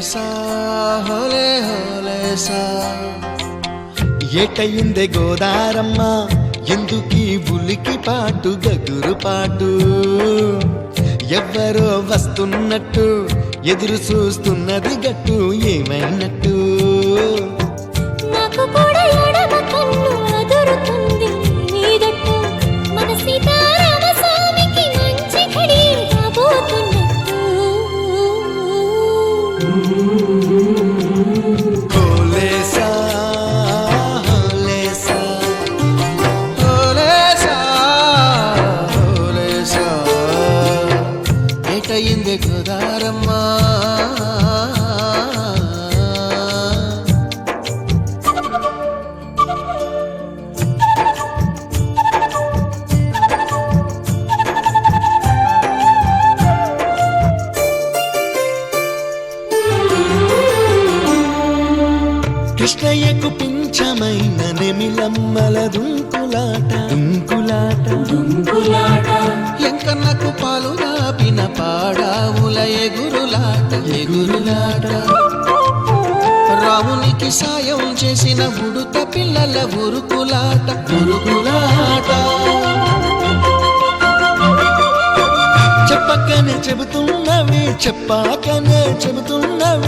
హోలేసా హోలే హోలేసా ఏటయిందే గోదారమ్మ ఎందుకీ ఉలికి పాటు గగురు పాటు ఎవ్వరో వస్తున్నట్టు ఎదురు చూస్తున్నది గట్టు ఏమైనట్టు నాకు కూడా ఎడమ కన్ను అదురుతుంది నీదట్టు మన సీతారామ స్వామికి మంచి ఘడి రాబోతున్నట్టు హోలేసా హోలేసా హోలేసా హోలేసా ఏటయిందే గోదారమ్మ కృష్ణయ్యకు పింఛమైన నెమిలమ్మల దుంకులాట దుంకులాట దుంకులాట ఎంకన్నకు పాలు దాపిన పాడావుల ఎగురులాట ఎగురులాట రామునికి సాయం చేసిన ఉడుత పిల్లల ఉరుకులాట ఉరుకులాట చెప్పకనే చెబుతున్నవి చెప్పాకనే చెబుతున్నవి